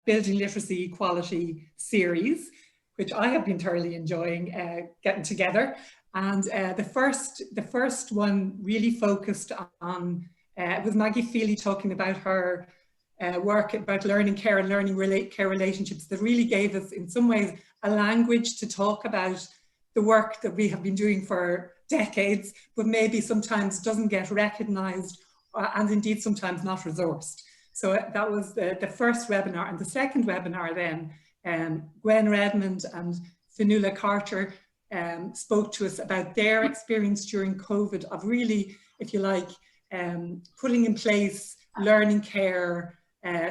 Building Literacy Equality series, which I have been thoroughly enjoying getting together. And the first one really focused on, with Maggie Feely talking about her work about learning care and learning care relationships, that really gave us in some ways a language to talk about the work that we have been doing for decades, but maybe sometimes doesn't get recognised and indeed sometimes not resourced. So that was the first webinar. And the second webinar then, Gwen Redmond and Fionnuala Carter spoke to us about their experience during COVID of really, if you like, putting in place learning care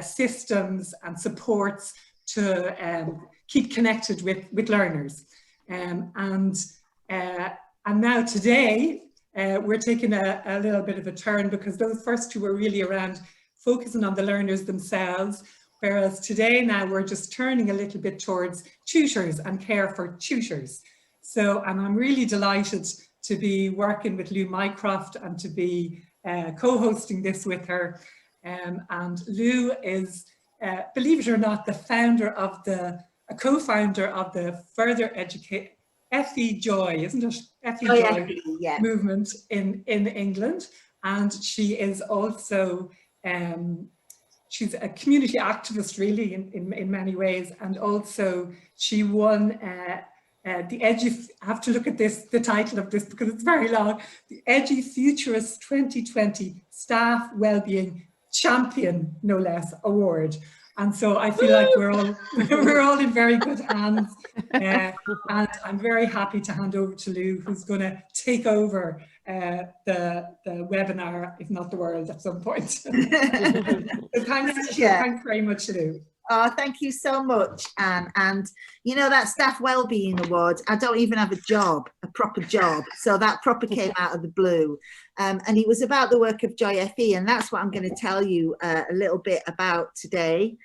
systems and supports to keep connected with learners. And now today, we're taking a little bit of a turn, because those first two were really around focusing on the learners themselves, whereas today now we're just turning a little bit towards tutors and care for tutors. So, and I'm really delighted to be working with Lou Mycroft and to be co-hosting this with her. And Lou is, believe it or not, the founder of a co-founder of the Further Education, FE Joy, isn't it? FE Joy yeah. movement in England. And she is also, she's a community activist really in many ways. And also she won I have to look at this, the title of this, because it's very long, the Edgy Futurist 2020 Staff Wellbeing Champion, no less, award. And so I feel like we're all in very good hands. And I'm very happy to hand over to Lou, who's going to take over the webinar, if not the world, at some point. So thanks very much, Lou. Oh, thank you so much, Anne. And you know, that Staff Wellbeing Award, I don't even have a job, a proper job. So that proper came out of the blue. And it was about the work of Joy FE. And that's what I'm going to tell you a little bit about today.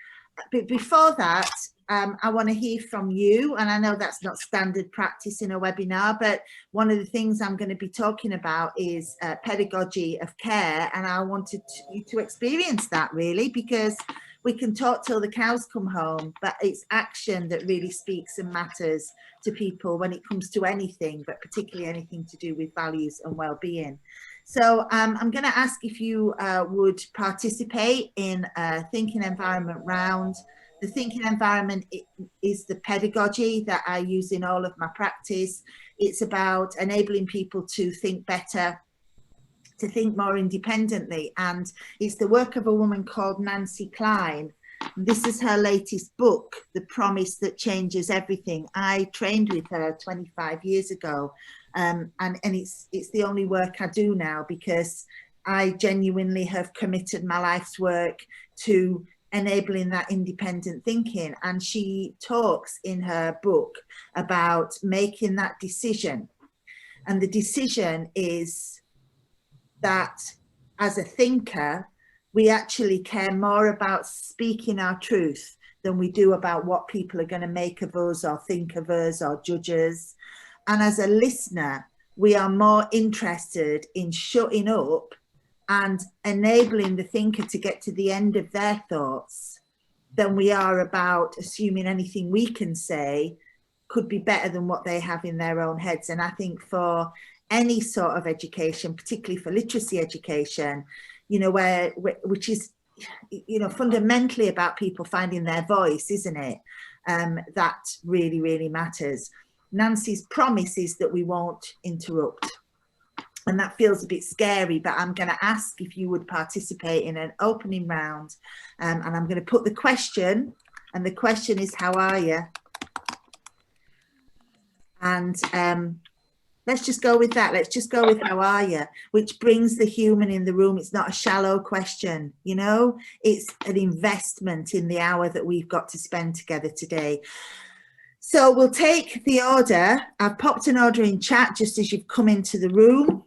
But before that, I want to hear from you. And I know that's not standard practice in a webinar, but one of the things I'm going to be talking about is pedagogy of care. And I wanted you to experience that really, because we can talk till the cows come home, but it's action that really speaks and matters to people when it comes to anything, but particularly anything to do with values and well-being. So I'm going to ask if you would participate in a thinking environment round. The thinking environment is the pedagogy that I use in all of my practice. It's about enabling people to think better, to think more independently, and it's the work of a woman called Nancy Klein. This is her latest book, The Promise That Changes Everything. I trained with her 25 years ago, and it's the only work I do now, because I genuinely have committed my life's work to enabling that independent thinking. And she talks in her book about making that decision, and the decision is that as a thinker, we actually care more about speaking our truth than we do about what people are going to make of us or think of us or judge us. And as a listener, we are more interested in shutting up and enabling the thinker to get to the end of their thoughts than we are about assuming anything we can say could be better than what they have in their own heads. And I think for any sort of education, particularly for literacy education, you know, which is, you know, fundamentally about people finding their voice, isn't it? That really, really matters. Nancy's promise is that we won't interrupt. And that feels a bit scary, but I'm going to ask if you would participate in an opening round. And I'm going to put the question, and the question is, how are you? And let's just go with that. Let's just go with how are you, which brings the human in the room. It's not a shallow question, you know, it's an investment in the hour that we've got to spend together today. So we'll take the order. I've popped an order in chat just as you've come into the room.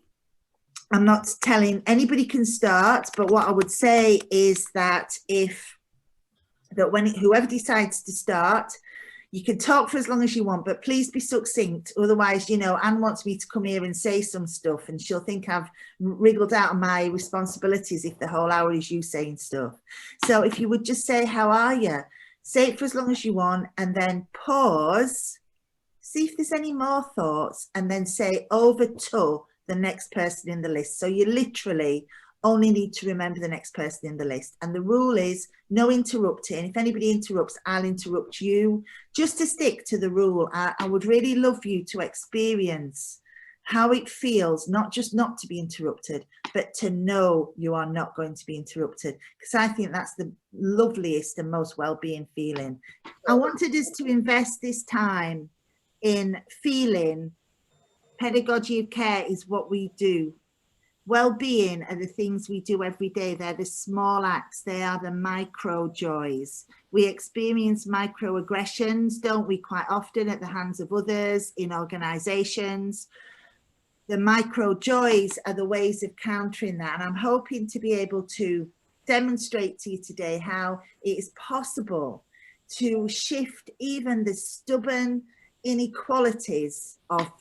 I'm not telling anybody can start, but what I would say is that whoever decides to start, you can talk for as long as you want, but please be succinct. Otherwise, you know, Anne wants me to come here and say some stuff and she'll think I've wriggled out of my responsibilities if the whole hour is you saying stuff. So if you would just say, how are you? say it for as long as you want, and then pause, see if there's any more thoughts, and then say over to the next person in the list. So you literally only need to remember the next person in the list. And the rule is no interrupting. If anybody interrupts, I'll interrupt you. Just to stick to the rule, I would really love you to experience how it feels, not just not to be interrupted, but to know you are not going to be interrupted, because I think that's the loveliest and most well-being feeling. I wanted us to invest this time in feeling pedagogy of care is what we do. Well-being are the things we do every day. They're the small acts. They are the micro joys. We experience microaggressions, don't we, quite often at the hands of others, in organizations. The micro joys are the ways of countering that. And I'm hoping to be able to demonstrate to you today how it is possible to shift even the stubborn inequalities of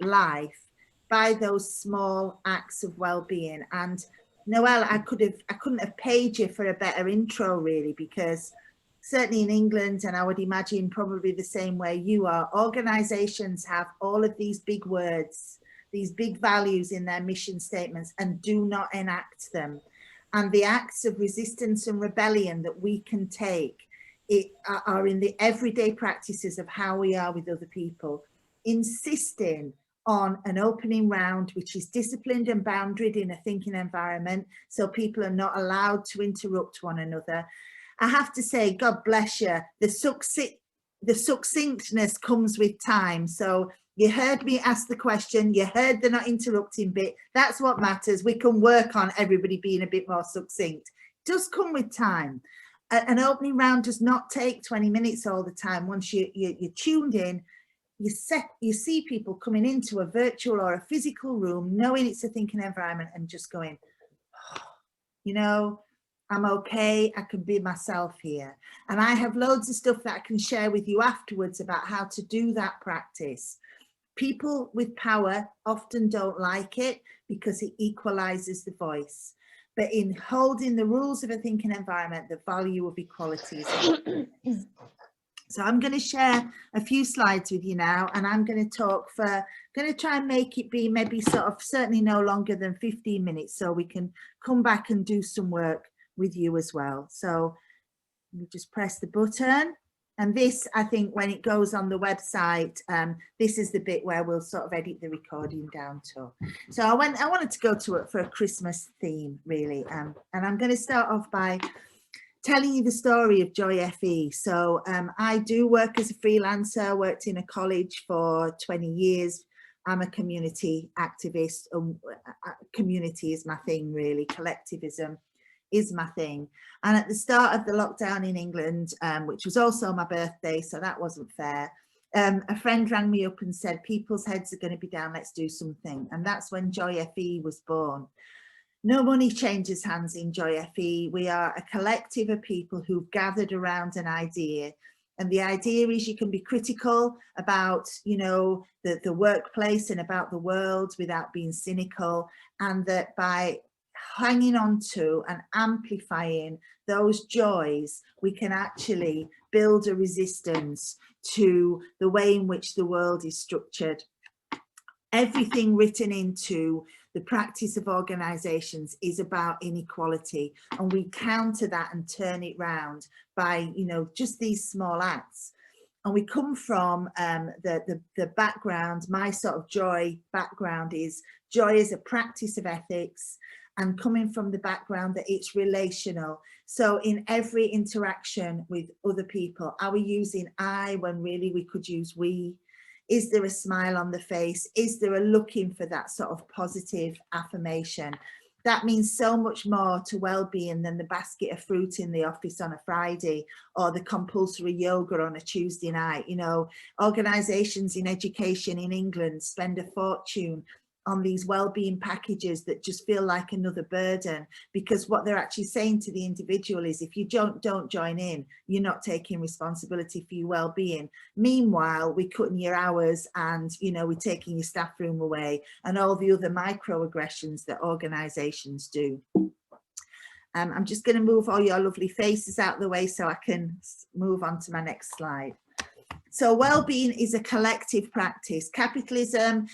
life by those small acts of well-being. And Noelle, I couldn't have paid you for a better intro, really, because certainly in England, and I would imagine probably the same way you are, organizations have all of these big words, these big values in their mission statements, and do not enact them. And the acts of resistance and rebellion that we can take are in the everyday practices of how we are with other people, insisting on an opening round which is disciplined and boundaried in a thinking environment, so people are not allowed to interrupt one another. I have to say, God bless you, the succinctness comes with time. So you heard me ask the question, you heard the not interrupting bit, that's what matters. We can work on everybody being a bit more succinct. It does come with time. An opening round does not take 20 minutes all the time. Once you're tuned in, you see people coming into a virtual or a physical room, knowing it's a thinking environment and just going, oh, you know, I'm okay, I can be myself here. And I have loads of stuff that I can share with you afterwards about how to do that practice. People with power often don't like it because it equalizes the voice. But in holding the rules of a thinking environment, the value of equality is. So I'm going to share a few slides with you now, and I'm going to try and make it be maybe sort of certainly no longer than 15 minutes, so we can come back and do some work with you as well. So you just press the button, and this, I think, when it goes on the website, this is the bit where we'll sort of edit the recording down to. So I wanted to go to it for a Christmas theme, really, and I'm going to start off by telling you the story of Joy FE. So I do work as a freelancer, worked in a college for 20 years. I'm a community activist. Community is my thing, really. Collectivism is my thing. And at the start of the lockdown in England, which was also my birthday, so that wasn't fair, a friend rang me up and said, people's heads are going to be down, let's do something. And that's when Joy FE was born. No money changes hands in Joy FE. We are a collective of people who've gathered around an idea. And the idea is you can be critical about, you know, the workplace and about the world without being cynical. And that by hanging on to and amplifying those joys, we can actually build a resistance to the way in which the world is structured. Everything written into the practice of organizations is about inequality, and we counter that and turn it round by, you know, just these small acts. And we come from the background, my sort of joy background is joy is a practice of ethics, and coming from the background that it's relational. So in every interaction with other people, are we using I when really we could use we? Is there a smile on the face? Is there a looking for that sort of positive affirmation? That means so much more to well-being than the basket of fruit in the office on a Friday or the compulsory yoga on a Tuesday night. You know, organisations in education in England spend a fortune on these well-being packages that just feel like another burden, because what they're actually saying to the individual is, if you don't join in, you're not taking responsibility for your well-being. Meanwhile, we're cutting your hours and, you know, we're taking your staff room away and all the other microaggressions that organisations do. I'm just going to move all your lovely faces out of the way so I can move on to my next slide. So well-being is a collective practice. Capitalism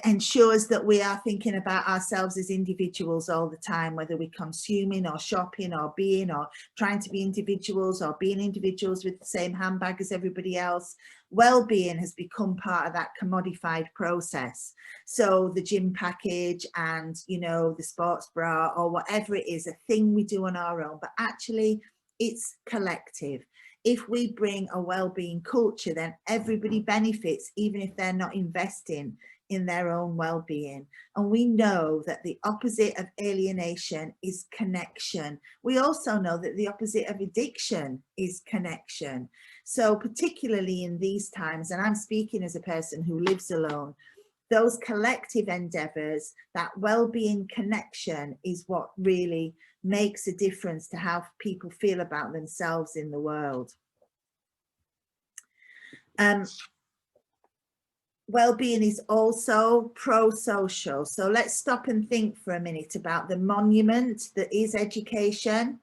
ensures that we are thinking about ourselves as individuals all the time, whether we're consuming or shopping or being or trying to be individuals or being individuals with the same handbag as everybody else. Well-being has become part of that commodified process. So the gym package and, you know, the sports bra or whatever it is, a thing we do on our own, but actually it's collective. If we bring a well-being culture, then everybody benefits, even if they're not investing in their own well-being. And we know that the opposite of alienation is connection. We also know that the opposite of addiction is connection. So particularly in these times, and I'm speaking as a person who lives alone, those collective endeavors, that well-being connection is what really makes a difference to how people feel about themselves in the world. Well-being is also pro-social. So let's stop and think for a minute about the monument that is education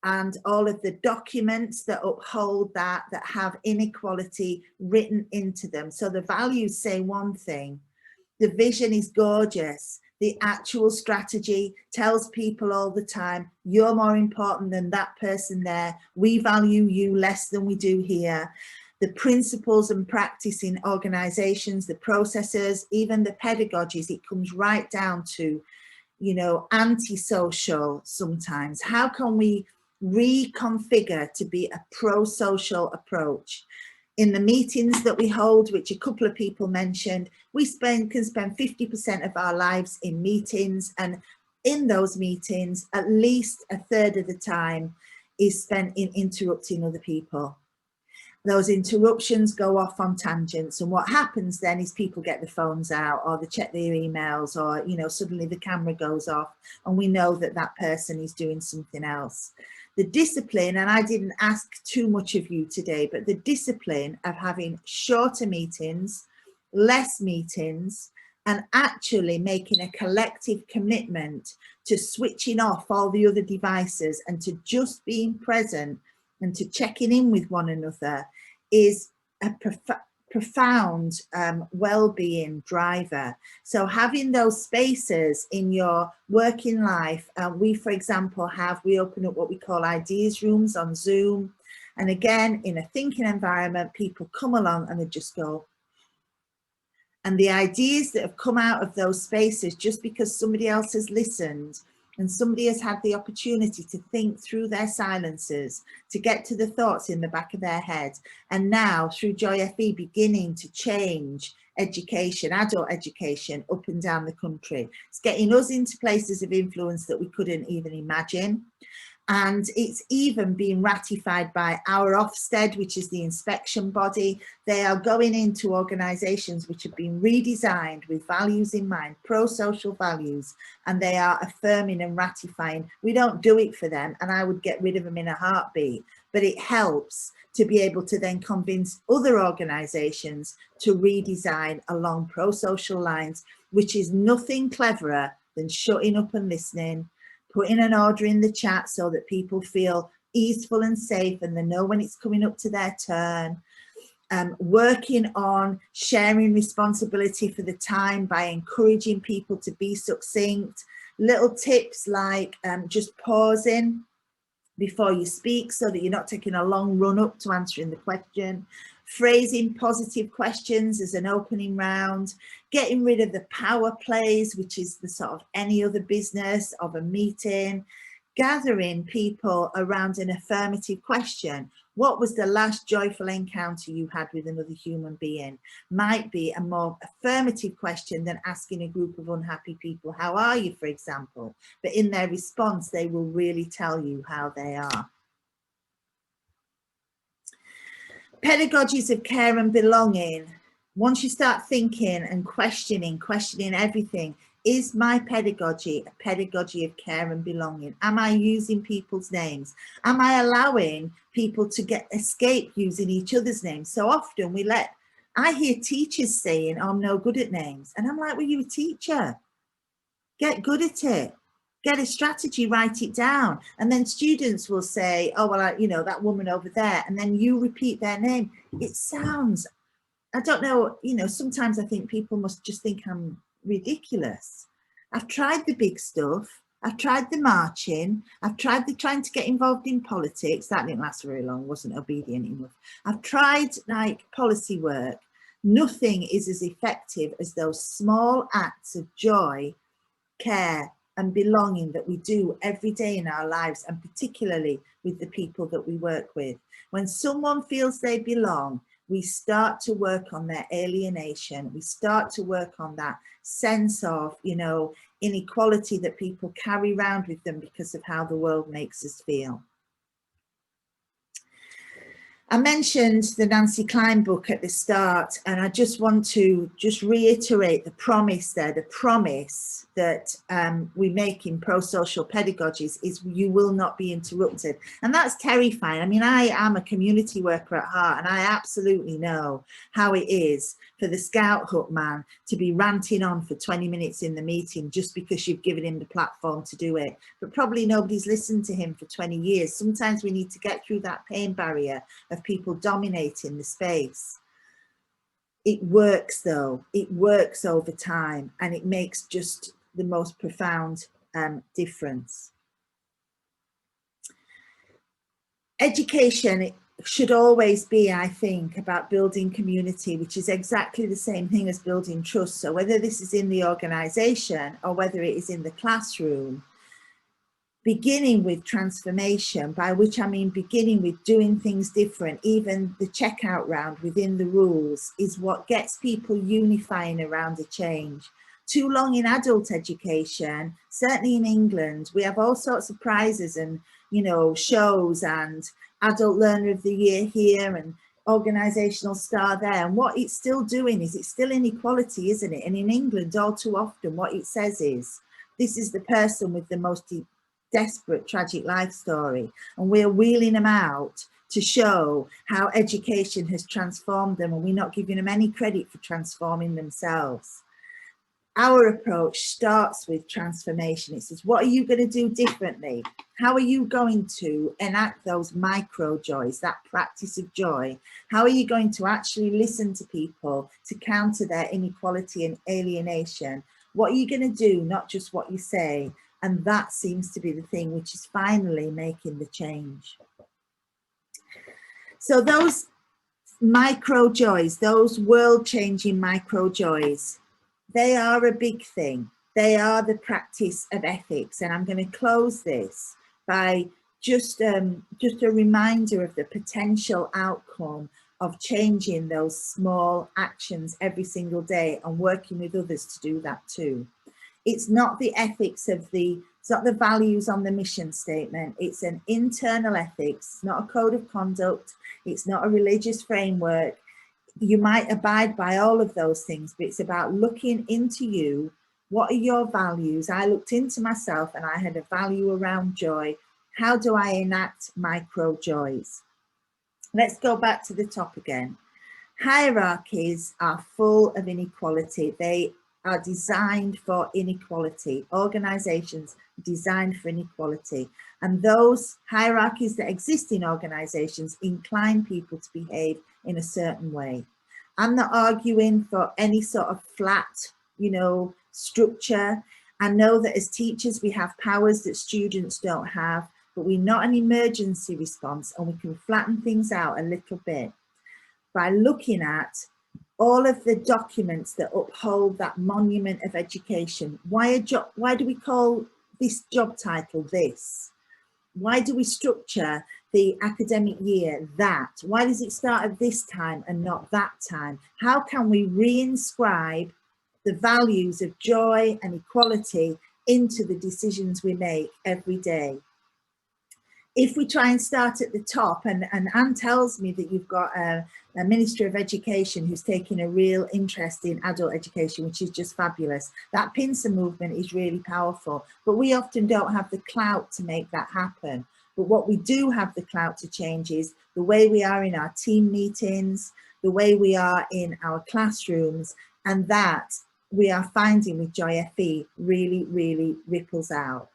and all of the documents that uphold that have inequality written into them. So the values say one thing, the vision is gorgeous, the actual strategy tells people all the time, you're more important than that person there, we value you less than we do here. The principles and practice in organizations, the processes, even the pedagogies, it comes right down to, you know, anti-social sometimes. How can we reconfigure to be a pro-social approach? In the meetings that we hold, which a couple of people mentioned, we can spend 50% of our lives in meetings, and in those meetings, at least a third of the time is spent in interrupting other people. Those interruptions go off on tangents, and what happens then is people get the phones out or they check their emails, or, you know, suddenly the camera goes off and we know that that person is doing something else. The discipline, and I didn't ask too much of you today, but the discipline of having shorter meetings, less meetings, and actually making a collective commitment to switching off all the other devices and to just being present and to checking in with one another is a profound well-being driver. So having those spaces in your working life, we, for example, we open up what we call ideas rooms on Zoom. And again, in a thinking environment, people come along and they just go. And the ideas that have come out of those spaces, just because somebody else has listened, and somebody has had the opportunity to think through their silences, to get to the thoughts in the back of their head. And now through Joy FE beginning to change education, adult education up and down the country. It's getting us into places of influence that we couldn't even imagine. And it's even being ratified by our Ofsted, which is the inspection body. They are going into organisations which have been redesigned with values in mind, pro-social values, and they are affirming and ratifying. We don't do it for them, and I would get rid of them in a heartbeat, but it helps to be able to then convince other organisations to redesign along pro-social lines, which is nothing cleverer than shutting up and listening, putting an order in the chat so that people feel easeful and safe and they know when it's coming up to their turn. Working on sharing responsibility for the time by encouraging people to be succinct. Little tips like just pausing before you speak so that you're not taking a long run up to answering the question. Phrasing positive questions as an opening round, getting rid of the power plays, which is the sort of any other business of a meeting, gathering people around an affirmative question. What was the last joyful encounter you had with another human being? Might be a more affirmative question than asking a group of unhappy people, how are you, for example? But in their response, they will really tell you how they are. Pedagogies of care and belonging. Once you start thinking and questioning everything, is my pedagogy a pedagogy of care and belonging? Am I using people's names? Am I allowing people to escape using each other's names? So often I hear teachers saying, oh, I'm no good at names. And I'm like, well, you're a teacher. Get good at it. Get a strategy, write it down, and then students will say, oh well, you know, that woman over there, and then you repeat their name. It sounds, I don't know, you know, sometimes I think people must just think I'm ridiculous. I've tried the big stuff, I've tried the marching, I've tried the trying to get involved in politics. That didn't last very long, wasn't obedient enough. I've tried like policy work. Nothing is as effective as those small acts of joy, care and belonging that we do every day in our lives, and particularly with the people that we work with. When someone feels they belong, we start to work on their alienation. We start to work on that sense of, you know, inequality that people carry around with them because of how the world makes us feel. I mentioned the Nancy Klein book at the start, and I just want to reiterate the promise there. The promise that we make in prosocial pedagogies is you will not be interrupted. And that's terrifying. I mean, I am a community worker at heart, and I absolutely know how it is for the scout hut man to be ranting on for 20 minutes in the meeting just because you've given him the platform to do it. But probably nobody's listened to him for 20 years. Sometimes we need to get through that pain barrier of people dominating the space. It works though, it works over time, and it makes just the most profound difference. Education should always be, I think, about building community, which is exactly the same thing as building trust. So whether this is in the organisation or whether it is in the classroom, beginning with transformation, by which I mean beginning with doing things different, even the checkout round within the rules, is what gets people unifying around a change. Too long in adult education, certainly in England, we have all sorts of prizes and, you know, shows and Adult Learner of the Year here and organisational star there. And what it's still doing is it's still inequality, isn't it? And in England, all too often, what it says is, this is the person with the most desperate, tragic life story. And we're wheeling them out to show how education has transformed them, and we're not giving them any credit for transforming themselves. Our approach starts with transformation. It says, what are you going to do differently? How are you going to enact those micro joys, that practice of joy? How are you going to actually listen to people to counter their inequality and alienation? What are you going to do, not just what you say? And that seems to be the thing which is finally making the change. So those micro joys, those world-changing micro joys, they are a big thing. They are the practice of ethics. And I'm going to close this by just a reminder of the potential outcome of changing those small actions every single day and working with others to do that too. It's not the ethics of it's not the values on the mission statement. It's an internal ethics. It's not a code of conduct. It's not a religious framework. You might abide by all of those things, but it's about looking into you. What are your values? I looked into myself and I had a value around joy. How do I enact micro joys? Let's go back to the top again. Hierarchies are full of inequality. They are designed for inequality. Organizations designed for inequality. And those hierarchies that exist in organizations incline people to behave in a certain way. I'm not arguing for any sort of flat, you know, structure. I know that as teachers, we have powers that students don't have, but we're not an emergency response, and we can flatten things out a little bit by looking at all of the documents that uphold that monument of education. Why do we call this job title this? Why do we structure the academic year that? Why does it start at this time and not that time? How can we reinscribe the values of joy and equality into the decisions we make every day? If we try and start at the top, and Anne tells me that you've got a Minister of Education who's taking a real interest in adult education, which is just fabulous. That pincer movement is really powerful, but we often don't have the clout to make that happen. But what we do have the clout to change is the way we are in our team meetings, the way we are in our classrooms, and that we are finding with Joy FE really, really ripples out.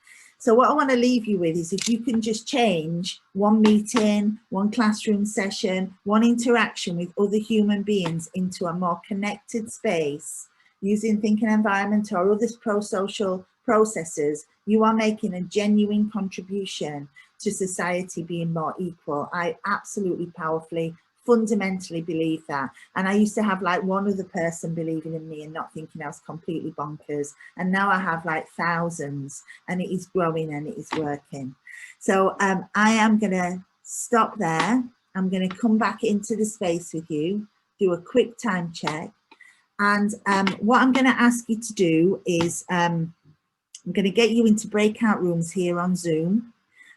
So what I want to leave you with is if you can just change one meeting, one classroom session, one interaction with other human beings into a more connected space using thinking environment or other prosocial processes, you are making a genuine contribution to society being more equal. I absolutely powerfully, fundamentally believe that. And I used to have like one other person believing in me and not thinking I was completely bonkers. And now I have like thousands, and it is growing and it is working. So I am going to stop there. I'm going to come back into the space with you, do a quick time check. And what I'm going to ask you to do is I'm going to get you into breakout rooms here on Zoom.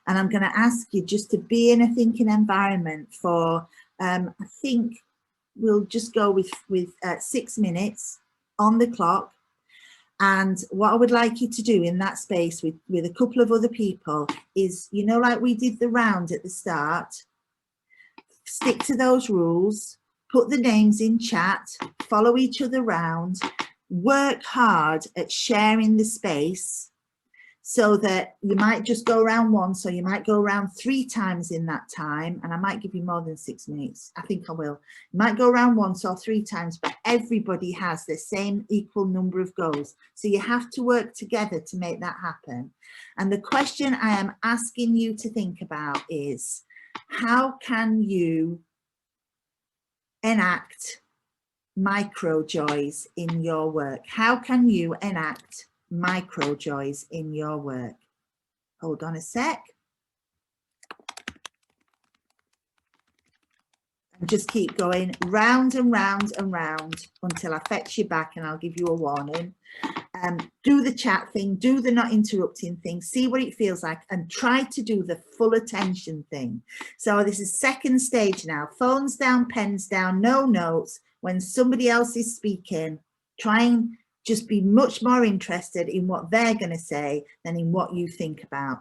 And I'm going to ask you just to be in a thinking environment for, I think we'll just go with 6 minutes on the clock. And what I would like you to do in that space with a couple of other people is, you know, like we did the round at the start, stick to those rules, put the names in chat, follow each other around, work hard at sharing the space so that you might just go around once, or you might go around 3 times in that time. And I might give you more than 6 minutes. I think I will. You might go around once or 3 times, but everybody has the same equal number of goals. So you have to work together to make that happen. And the question I am asking you to think about is, how can you enact micro joys in your work? How can you enact micro joys in your work? Hold on a sec. And just keep going round and round and round until I fetch you back and I'll give you a warning. Do the chat thing, do the not interrupting thing, see what it feels like, and try to do the full attention thing. So this is second stage now. Phones down, pens down, no notes. When somebody else is speaking, try and just be much more interested in what they're going to say than in what you think about.